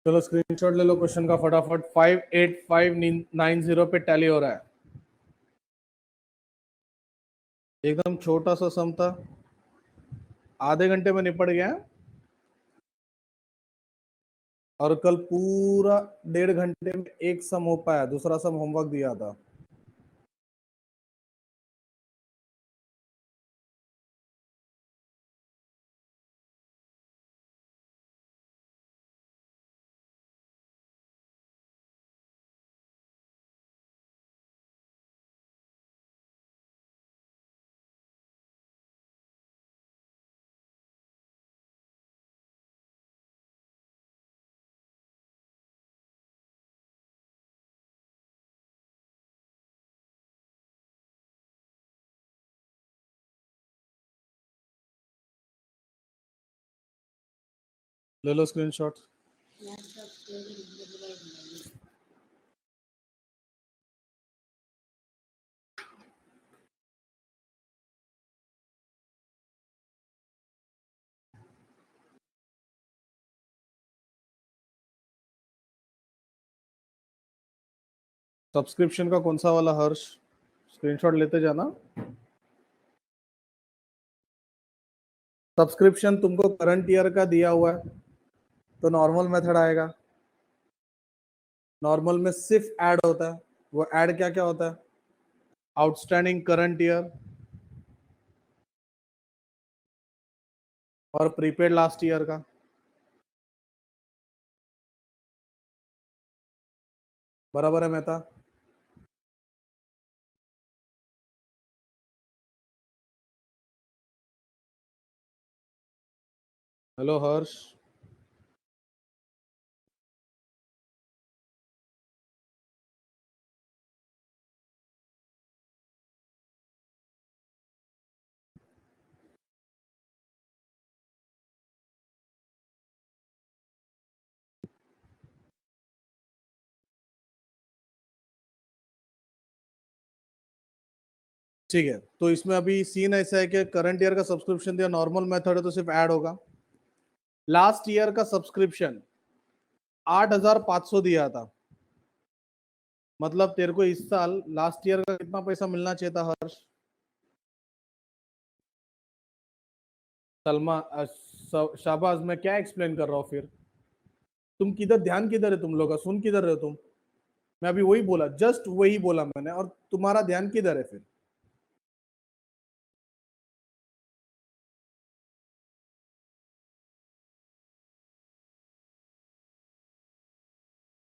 चलो स्क्रीनशॉट ले लो क्वेश्चन का फटाफट। 58590 पे टैली हो रहा है। एकदम छोटा सा सम था, आधे घंटे में निपट गया है। और कल पूरा 1.5 घंटे में एक सम हो पाया, दूसरा सम होमवर्क दिया था। ले लो स्क्रीनशॉट। सब्सक्रिप्शन का कौन सा वाला हर्ष? स्क्रीनशॉट लेते जाना। सब्सक्रिप्शन तुमको करंट ईयर का दिया हुआ है तो नॉर्मल मेथड आएगा। नॉर्मल में सिर्फ ऐड होता है। वो ऐड क्या क्या होता है? आउटस्टैंडिंग करंट ईयर और प्रीपेड लास्ट ईयर का। बराबर है मेहता? हेलो हर्ष। ठीक है, तो इसमें अभी सीन ऐसा है कि करंट ईयर का सब्सक्रिप्शन दिया, नॉर्मल मेथड है तो सिर्फ ऐड होगा। लास्ट ईयर का सब्सक्रिप्शन 8,500 दिया था, मतलब तेरे को इस साल लास्ट ईयर का कितना पैसा मिलना चाहिए था हर्ष? सलमा शाबाज, मैं क्या एक्सप्लेन कर रहा हूँ फिर? तुम किधर, ध्यान किधर है तुम लोग का? सुन किधर रहे हो तुम? मैं अभी वही बोला, जस्ट वही बोला मैंने, और तुम्हारा ध्यान किधर है फिर?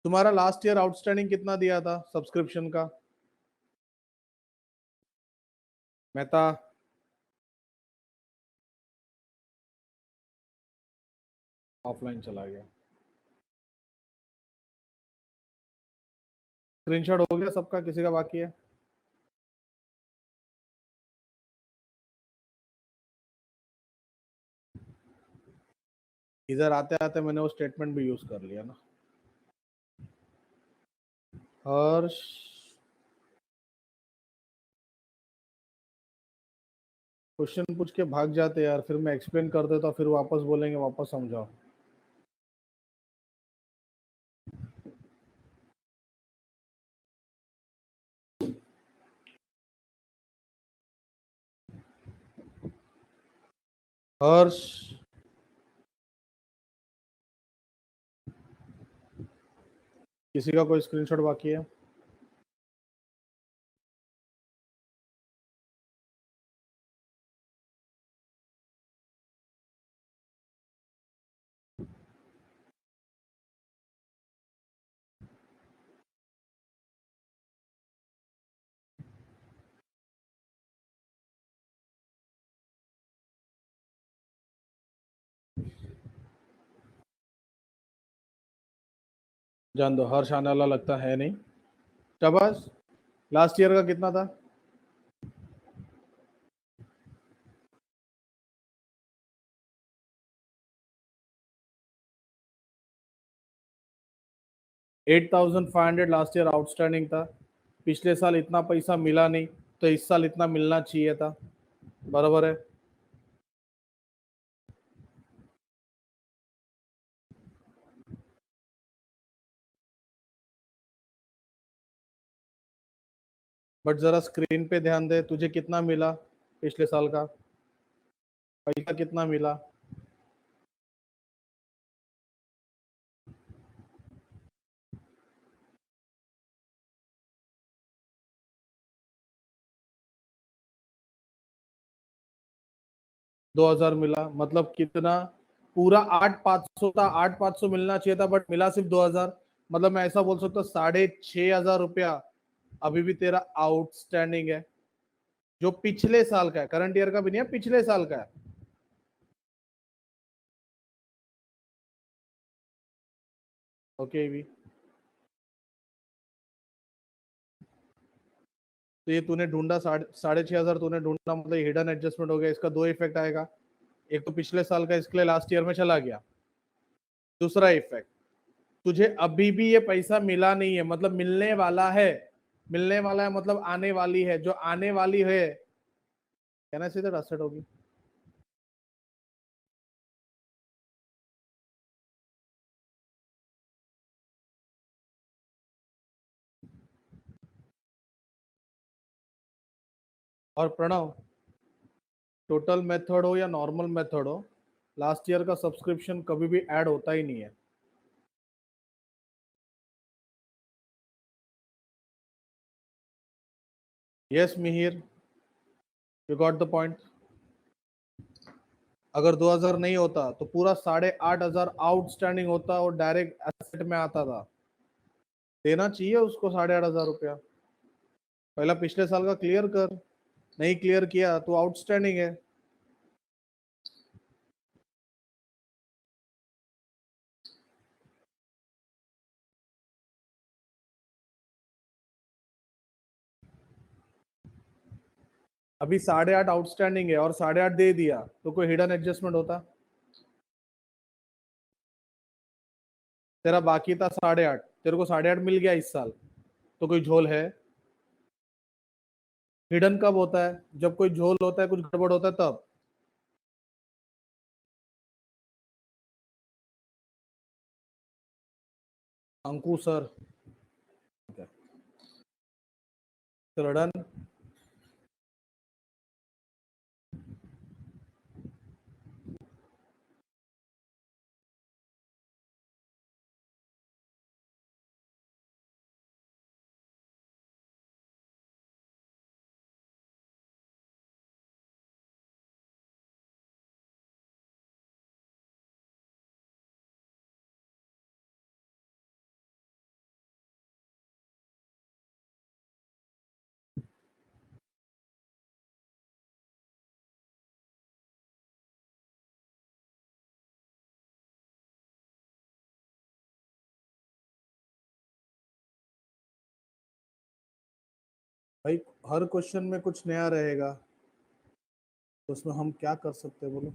तुम्हारा लास्ट ईयर आउटस्टैंडिंग कितना दिया था सब्सक्रिप्शन का मेहता? ऑफलाइन चला गया। स्क्रीनशॉट हो गया सबका, किसी का बाकी है? इधर आते आते मैंने वो स्टेटमेंट भी यूज कर लिया ना हर्ष। क्वेश्चन पूछ के भाग जाते यार, फिर मैं एक्सप्लेन कर देता, फिर वापस बोलेंगे वापस समझाओ। हर्ष, किसी का कोई स्क्रीनशॉट बाकी है? जान दो, हर्ष आने वाला लगता है नहीं। शाबाश। लास्ट ईयर का कितना था? 8,500 लास्ट ईयर आउटस्टैंडिंग था। पिछले साल इतना पैसा मिला नहीं, तो इस साल इतना मिलना चाहिए था। बराबर है? बट जरा स्क्रीन पे ध्यान दे, तुझे कितना मिला पिछले साल का, पैसा कितना मिला? दो हजार मिला, मतलब कितना? पूरा 8,500 था, 8,500 मिलना चाहिए था बट मिला सिर्फ 2,000। मतलब मैं ऐसा बोल सकता हूँ 6,500 रुपया अभी भी तेरा आउटस्टैंडिंग है, जो पिछले साल का है, करंट ईयर का भी नहीं है, पिछले साल का है। ओके भी, तो ये तूने ढूंढा, 6,500 तूने ढूंढा, मतलब हिडन एडजस्टमेंट हो गया। इसका दो इफेक्ट आएगा, एक तो पिछले साल का इसके लिए लास्ट ईयर में चला गया। दूसरा इफेक्ट, तुझे अभी भी ये पैसा मिला नहीं है, मतलब मिलने वाला है। मिलने वाला है मतलब आने वाली है, जो आने वाली है, कहना सीधे रसेट होगी। और प्रणव, टोटल मेथड हो या नॉर्मल मेथड हो, लास्ट ईयर का सब्सक्रिप्शन कभी भी ऐड होता ही नहीं है। Yes Mihir, you got the point. अगर 2,000 नहीं होता तो पूरा 8,500 आउटस्टैंडिंग होता और डायरेक्ट एसेट में आता था। देना चाहिए उसको 8,500 रुपया। पहला पिछले साल का क्लियर कर, नहीं क्लियर किया तो आउटस्टैंडिंग है। अभी 8,500 आउटस्टैंडिंग है और 8,500 दे दिया तो कोई हिडन एडजस्टमेंट होता? तेरा बाकी था 8,500, तेरे को 8,500 मिल गया इस साल, तो कोई झोल है? हिडन कब होता है? जब कोई झोल होता है, कुछ गड़बड़ होता है तब। Anku sir, done. भाई, हर क्वेश्चन में कुछ नया रहेगा, तो उसमें हम क्या कर सकते हैं बोलो?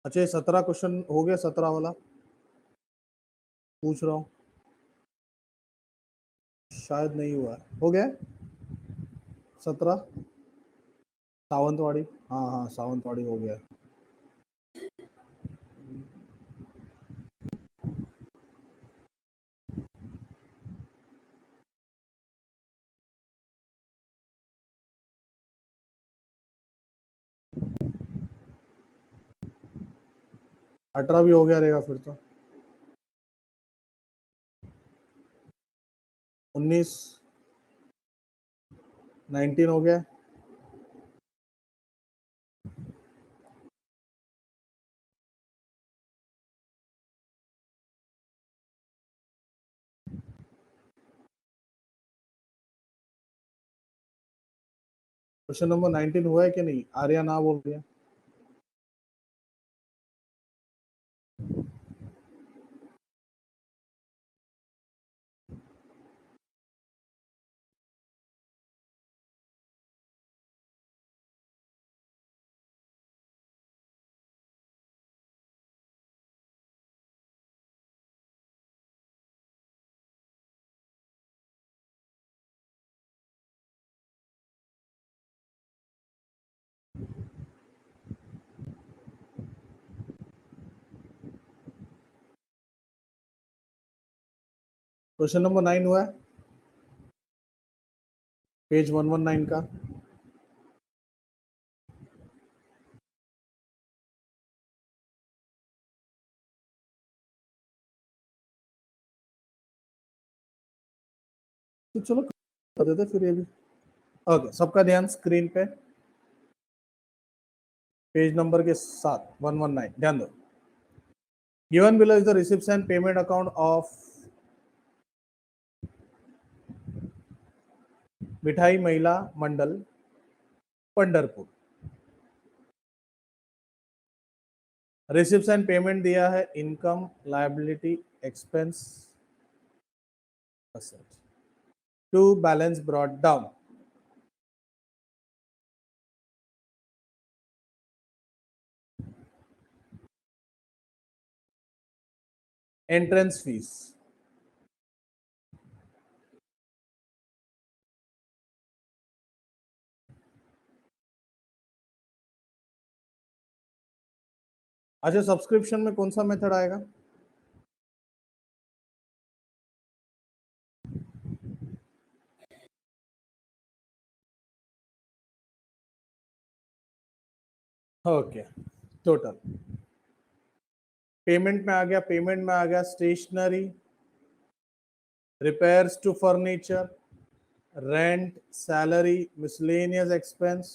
अच्छा, ये 17 क्वेश्चन हो गया, 17 वाला पूछ रहा हूँ। शायद नहीं हुआ है, हो गया 17। सावंतवाड़ी, हाँ हाँ सावंतवाड़ी हो गया। 18 भी हो गया रहेगा फिर तो। 19, 19 हो गया। क्वेश्चन नंबर 19 हुआ है कि नहीं? आर्या ना बोल रही है। क्वेश्चन नंबर 9 हुआ है, पेज 119 का। तो चलो कर देते फिर ये भी। ओके, सबका ध्यान स्क्रीन पे, पेज नंबर के साथ 119, ध्यान दो। Given below is the receipts and payment account of Mithai Mahila Mandal Pandharpur. Receipts and payment दिया है income, liability, expense, asset. To balance brought down. Entrance fees, अच्छा सब्सक्रिप्शन में कौन सा मेथड आएगा? ओके, टोटल पेमेंट में आ गया, पेमेंट में आ गया stationery, repairs to furniture, rent, salary, miscellaneous expense.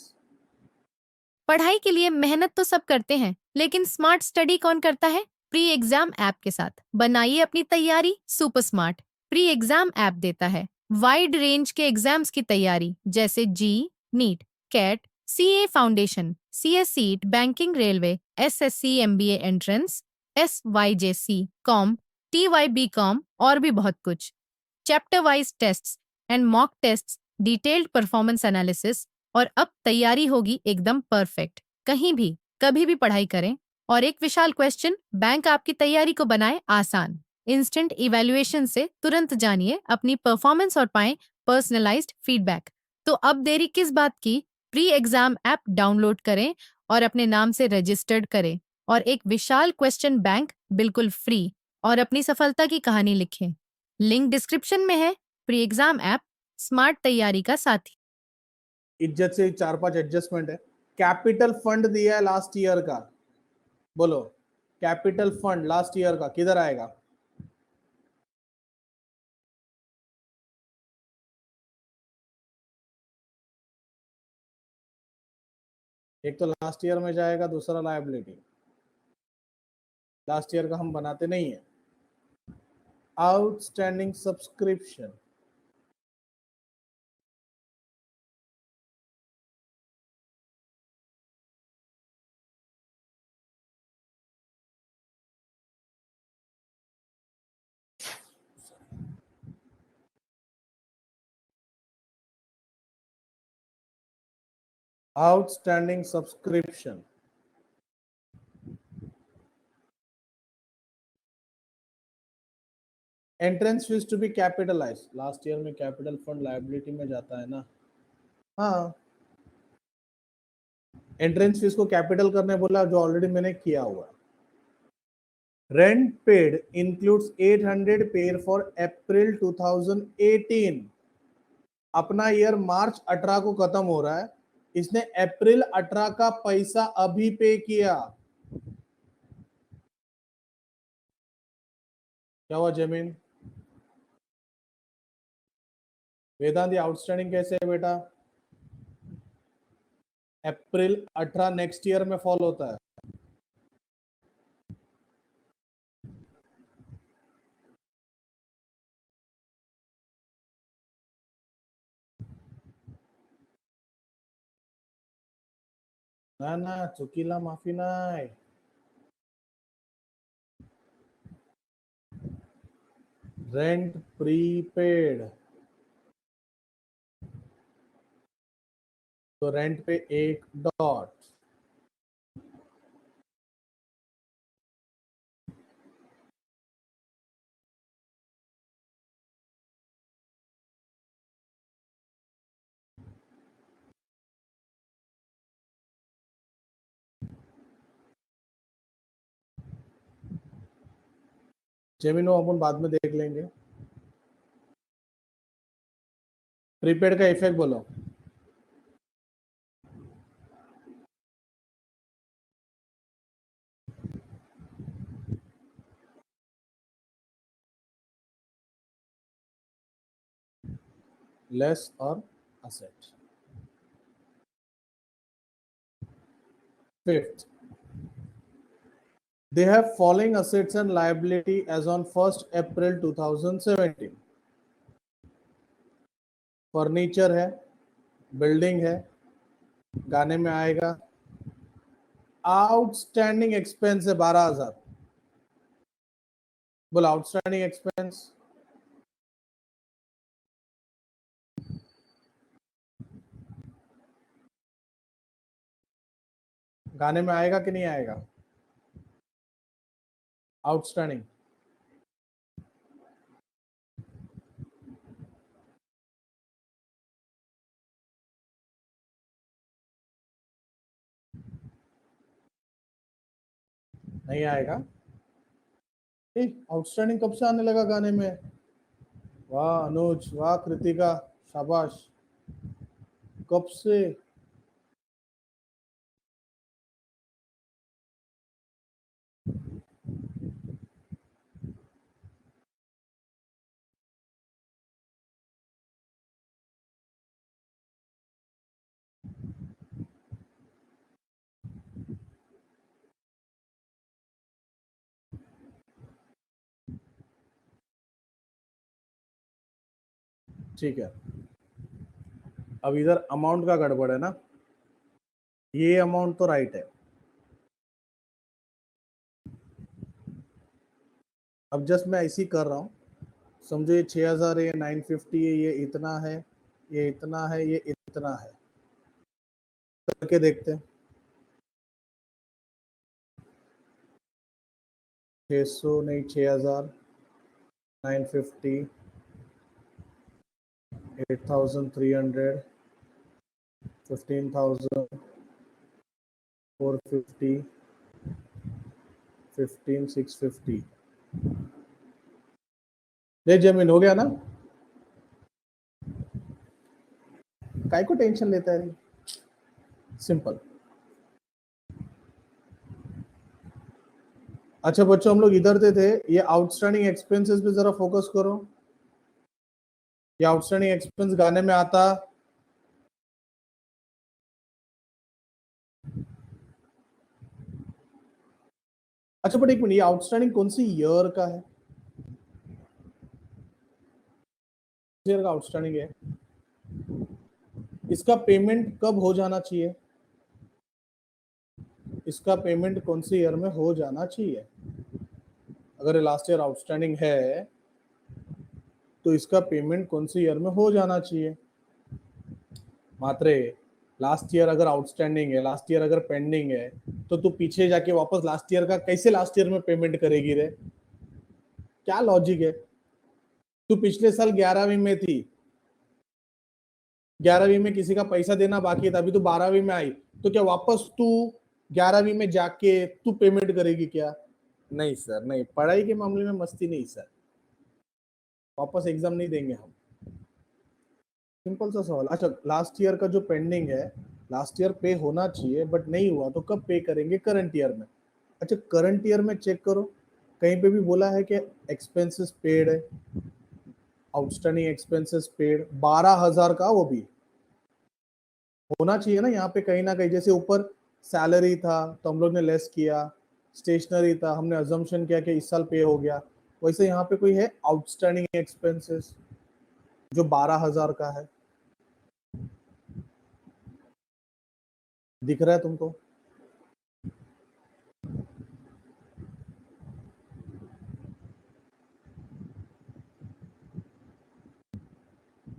पढ़ाई के लिए मेहनत तो सब करते हैं, लेकिन स्मार्ट स्टडी कौन करता है? प्री एग्जाम ऐप के साथ बनाइए अपनी तैयारी super smart. Pre exam app देता है वाइड रेंज के एग्जाम्स की तैयारी, जैसे JEE, NEET, CAT, CA foundation, CSEET, banking, railway, SSC, MBA entrance, SYJC, com, TYB com और भी बहुत कुछ। Chapter wise tests and mock tests, detailed performance analysis, और अब तैयारी होगी एकदम परफेक्ट। कहीं भी कभी भी पढ़ाई करें, और एक विशाल क्वेश्चन बैंक आपकी तैयारी को बनाए आसान। इंस्टेंट इवैल्यूएशन से तुरंत जानिए अपनी परफॉर्मेंस और पाएं पर्सनलाइज्ड फीडबैक। तो अब देरी किस बात की? प्री एग्जाम ऐप डाउनलोड करें और अपने नाम से रजिस्टर्ड करें, और एक विशाल क्वेश्चन बैंक बिल्कुल फ्री, और अपनी सफलता की कहानी लिखें। लिंक डिस्क्रिप्शन में है। प्री एग्जाम ऐप स्मार्ट तैयारी का साथी। इज्जत से 4-5 एडजस्टमेंट है। कैपिटल फंड दिया है लास्ट ईयर का, बोलो कैपिटल फंड लास्ट ईयर का किधर आएगा? एक तो लास्ट ईयर में जाएगा, दूसरा लायबिलिटी, लास्ट ईयर का हम बनाते नहीं है। Outstanding subscription, outstanding subscription, entrance fees to be capitalise. Last year में कैपिटल फंड लायबिलिटी में जाता है ना। हाँ, एंट्रेंस फीस को कैपिटल करने बोला, जो ऑलरेडी मैंने किया हुआ है। Rent paid includes 800 paid for अप्रैल 2018। अपना ईयर मार्च 18 को खत्म हो रहा है, इसने अप्रैल 18 का पैसा अभी पे किया। क्या हुआ जमीन? वेदांत आउटस्टैंडिंग कैसे है बेटा? अप्रैल 18 नेक्स्ट ईयर में फॉल होता है। ना ना, चुकीला माफी नाही। रेंट प्रीपेड, तो रेंट पे एक डॉट। जेमिनो अपन बाद में देख लेंगे। प्रीपेड का इफेक्ट बोलो। लेस और asset. Fifth, they have falling assets and liability as on 1st April 2017। Furniture है, बिल्डिंग है, गाने में आएगा। आउटस्टैंडिंग एक्सपेंस है 12,000। बोल आउटस्टैंडिंग एक्सपेंस। गाने में आएगा कि नहीं आएगा? आउटस्टैंडिंग। नहीं आएगा? आउटस्टैंडिंग कब से आने लगा गाने में? वाह अनुज, वाह कृतिका, शाबाश। कब से? ठीक है, अब इधर अमाउंट का गड़बड़ है ना। ये अमाउंट तो राइट है। अब जस्ट मैं ऐसे ही कर रहा हूँ, समझो ये 6,000 है, ये 950 है, ये इतना है, ये इतना है, ये इतना है, करके देखते हैं। 600 नहीं, 6,000, 950, 8,300, 15,000, 450, 15,650। ले जमीन हो गया ना? काय को टेंशन लेता है? सिंपल। अच्छा बच्चों, हम लोग इधर थे, ये आउटस्टैंडिंग एक्सपेंसेस पे जरा फोकस करो। ये आउटस्टैंडिंग एक्सपेंस गाने में आता। अच्छा बट एक मिनट, ये आउटस्टैंडिंग कौन सी ईयर का है? ईयर का आउटस्टैंडिंग है। इसका पेमेंट कब हो जाना चाहिए? इसका पेमेंट कौन सी ईयर में हो जाना चाहिए? अगर लास्ट ईयर आउटस्टैंडिंग है तो इसका पेमेंट कौन सी ईयर में हो जाना चाहिए? मात्रे, लास्ट ईयर अगर आउटस्टैंडिंग है, लास्ट ईयर अगर पेंडिंग है, तो तू पीछे जाके वापस लास्ट ईयर का कैसे लास्ट ईयर में पेमेंट करेगी रे? क्या लॉजिक है? तू पिछले साल 11वीं में थी, 11वीं में किसी का पैसा देना बाकी था, अभी तू 12वीं में आई, तो क्या वापस तू 11वीं में जाके तू पेमेंट करेगी क्या? नहीं सर, नहीं, पढ़ाई के मामले में मस्ती नहीं सर, वापस एग्जाम नहीं देंगे हम। सिंपल सा सवाल। अच्छा, लास्ट ईयर का जो पेंडिंग है, लास्ट ईयर पे होना चाहिए बट नहीं हुआ, तो कब पे करेंगे? करंट ईयर में। अच्छा, करंट ईयर में चेक करो, कहीं पे भी बोला है कि एक्सपेंसेस पेड है? आउटस्टैंडिंग एक्सपेंसेस पेड 12,000 का, वो भी होना चाहिए ना यहाँ पे कहीं ना कहीं। जैसे ऊपर सैलरी था तो हम लोग ने लेस किया, स्टेशनरी था, हमने अजम्पशन किया कि इस साल पे हो गया, वैसे यहाँ पे कोई है आउटस्टैंडिंग एक्सपेंसेस जो 12,000 का है? दिख रहा है तुमको?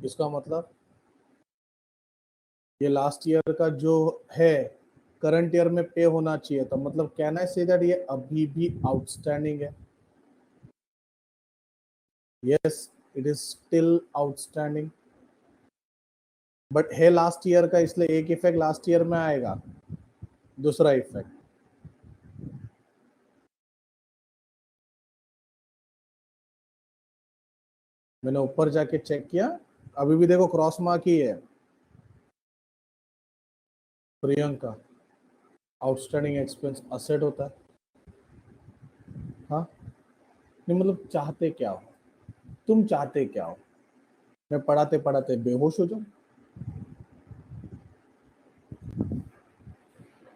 इसका मतलब ये लास्ट ईयर का जो है करंट ईयर में पे होना चाहिए था, मतलब कैन आई से दैट ये अभी भी आउटस्टैंडिंग है? Yes, it is still outstanding, but है लास्ट ईयर का, इसलिए एक इफेक्ट लास्ट ईयर में आएगा, दूसरा इफेक्ट। मैंने ऊपर जाके चेक किया, अभी भी देखो क्रॉस मार्क ही है। प्रियंका, आउटस्टैंडिंग एक्सपेंस असेट होता है। हाँ, नहीं मतलब चाहते क्या हो, तुम चाहते क्या हो? मैं पढ़ाते पढ़ाते बेहोश हो जाऊं?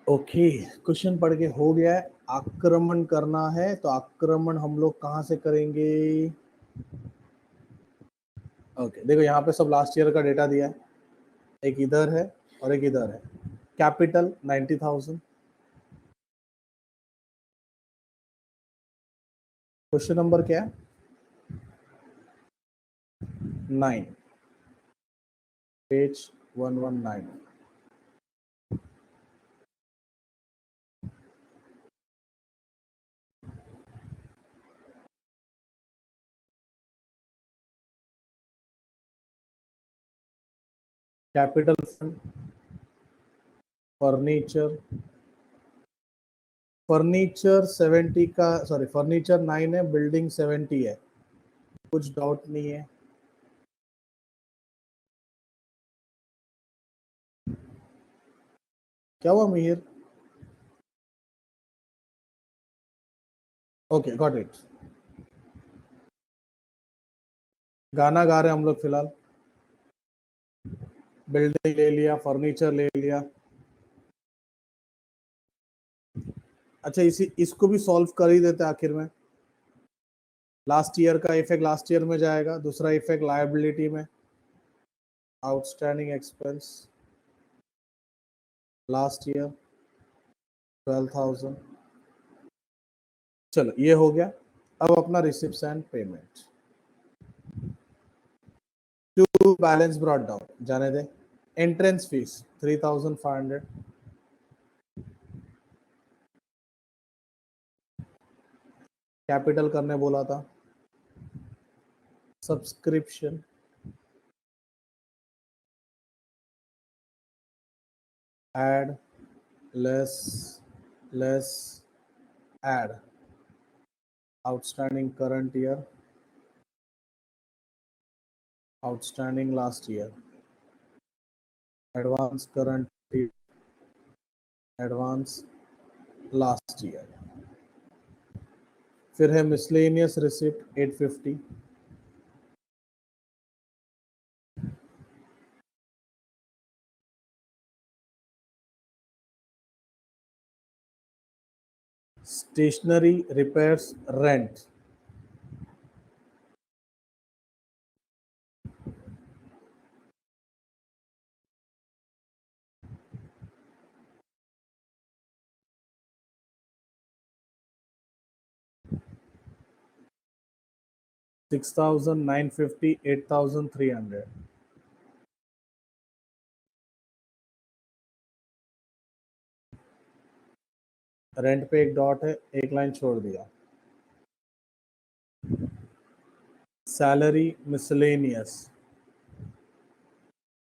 ओके, क्वेश्चन पढ़ के हो गया है। आक्रमण करना है तो आक्रमण हम लोग कहां से करेंगे? ओके, देखो यहाँ पे सब लास्ट ईयर का डेटा दिया है, एक इधर है और एक इधर है। कैपिटल 90,000। क्वेश्चन नंबर क्या है? 9, page 119। Capital fund, furniture, furniture 70 का, सॉरी फर्नीचर 9 है, बिल्डिंग 70 है, कुछ डाउट नहीं है। क्या हुआ मिहिर? Okay, got it. गाना गा रहे हैं हम लोग फिलहाल। बिल्डिंग ले लिया, फर्नीचर ले लिया। अच्छा, इसको भी सॉल्व कर ही देते आखिर में। लास्ट ईयर का इफेक्ट लास्ट ईयर में जाएगा, दूसरा इफेक्ट लायबिलिटी में। Outstanding expense last year 12,000। चलो ये हो गया। अब अपना receipts and payment to balance brought down जाने दे। Entrance fees 3,500। कैपिटल करने बोला था। Subscription, add, less, less, add, outstanding current year, outstanding last year, advance current year, advance last year. फिर है miscellaneous receipt 850। Stationery repairs rent 6,950, 8,300। Rent पे एक dot है, एक लाइन छोड़ दिया। Salary miscellaneous